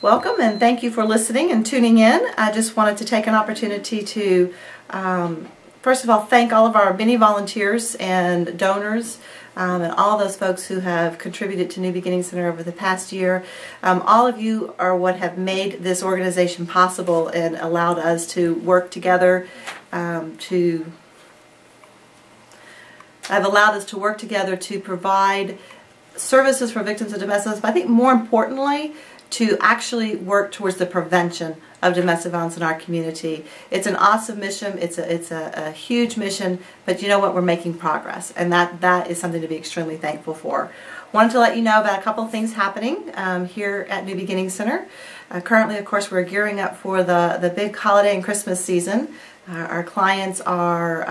Welcome and thank you for listening and tuning in. I just wanted to take an opportunity to first of all thank all of our many volunteers and donors and all those folks who have contributed to New Beginnings Center over the past year. All of you are what have made this organization possible and allowed us to work together to provide services for victims of domestic violence, but I think more importantly, to actually work towards the prevention of domestic violence in our community. It's an awesome mission. It's a huge mission, but you know what? We're making progress, and that is something to be extremely thankful for. Wanted to let you know about a couple of things happening here at New Beginnings Center. Currently, of course, we're gearing up for the big holiday and Christmas season. Our clients are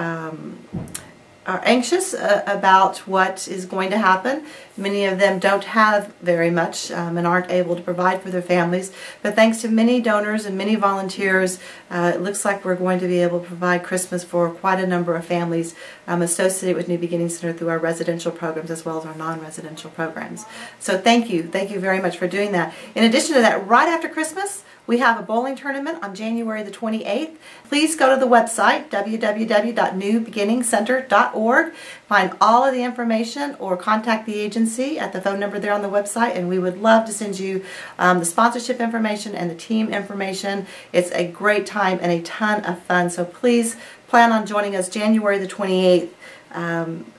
anxious about what is going to happen. Many of them don't have very much and aren't able to provide for their families, but thanks to many donors and many volunteers, it looks like we're going to be able to provide Christmas for quite a number of families associated with New Beginnings Center through our residential programs as well as our non-residential programs. So thank you very much for doing that. In addition to that, right after Christmas, we have a bowling tournament on January the 28th. Please go to the website, www.newbeginningscenter.org. Find all of the information or contact the agency at the phone number there on the website, and we would love to send you the sponsorship information and the team information. It's a great time and a ton of fun, so please plan on joining us January the 28th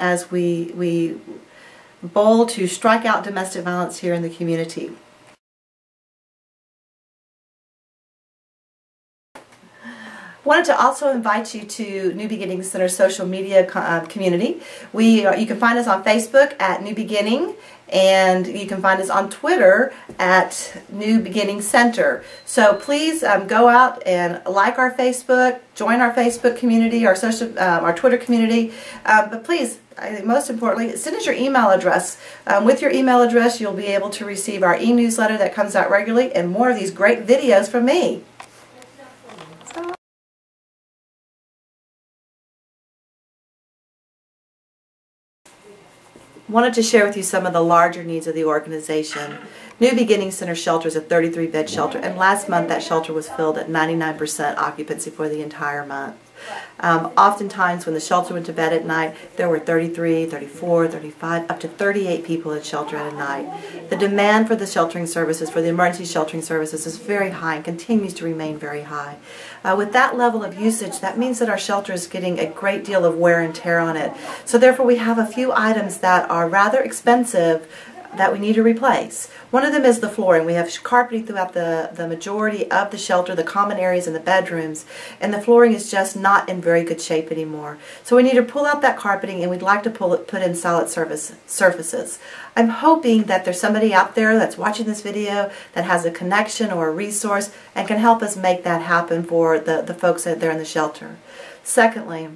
as we bowl to strike out domestic violence here in the community. Wanted to also invite you to New Beginnings Center social media community. You can find us on Facebook at New Beginning, and you can find us on Twitter at New Beginnings Center. So please go out and like our Facebook, join our Facebook community, our Twitter community. But please, I think most importantly, send us your email address. With your email address, you'll be able to receive our e-newsletter that comes out regularly and more of these great videos from me. Wanted to share with you some of the larger needs of the organization. New Beginnings Center Shelter is a 33-bed shelter, and last month that shelter was filled at 99% occupancy for the entire month. Oftentimes when the shelter went to bed at night, there were 33, 34, 35, up to 38 people in shelter at a night. The demand for the sheltering services, for the emergency sheltering services, is very high and continues to remain very high. With that level of usage, that means that our shelter is getting a great deal of wear and tear on it. So therefore we have a few items that are rather expensive that we need to replace. One of them is the flooring. We have carpeting throughout the majority of the shelter, the common areas and the bedrooms, and the flooring is just not in very good shape anymore. So we need to pull out that carpeting, and we'd like to put in solid surfaces. I'm hoping that there's somebody out there that's watching this video that has a connection or a resource and can help us make that happen for the folks that are in the shelter. Secondly,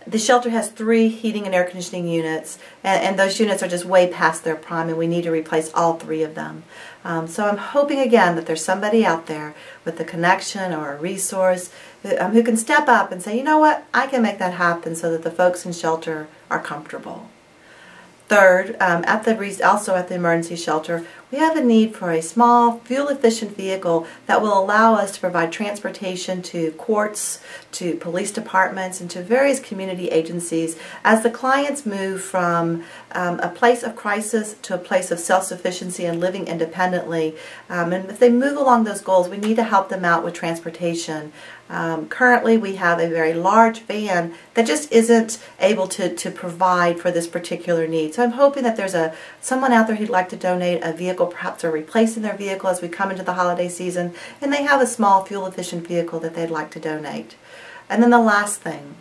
the shelter has 3 heating and air conditioning units, and those units are just way past their prime, and we need to replace all 3 of them. So I'm hoping again that there's somebody out there with a connection or a resource who can step up and say, you know what, I can make that happen so that the folks in shelter are comfortable. Third, also at the emergency shelter, we have a need for a small, fuel-efficient vehicle that will allow us to provide transportation to courts, to police departments, and to various community agencies as the clients move from a place of crisis to a place of self-sufficiency and living independently. And if they move along those goals, we need to help them out with transportation. Currently, we have a very large van that just isn't able to provide for this particular need. So I'm hoping that there's someone out there who'd like to donate a vehicle. Perhaps they're replacing their vehicle as we come into the holiday season, and they have a small fuel-efficient vehicle that they'd like to donate. And then the last thing,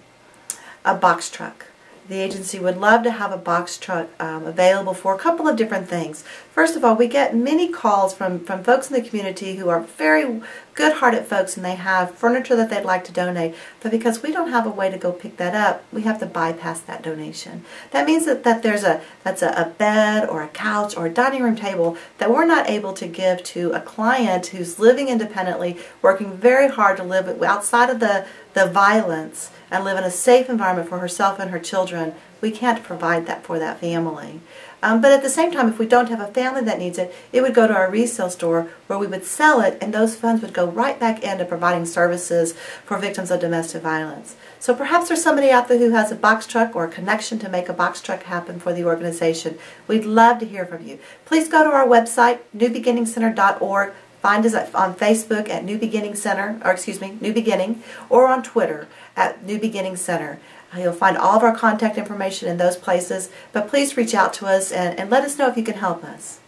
a box truck. The agency would love to have a box truck available for a couple of different things. First of all, we get many calls from folks in the community who are very good-hearted folks, and they have furniture that they'd like to donate, but because we don't have a way to go pick that up, we have to bypass that donation. That means that that's a bed or a couch or a dining room table that we're not able to give to a client who's living independently, working very hard to live outside of the violence and live in a safe environment for herself and her children we can't provide that for that family. But at the same time, if we don't have a family that needs it, it would go to our resale store where we would sell it, and those funds would go right back into providing services for victims of domestic violence. So perhaps there's somebody out there who has a box truck or a connection to make a box truck happen for the organization. We'd love to hear from you. Please go to our website, newbeginningscenter.org. Find us on Facebook at New Beginning Center, or excuse me, New Beginning, or on Twitter at New Beginning Center. You'll find all of our contact information in those places, but please reach out to us and let us know if you can help us.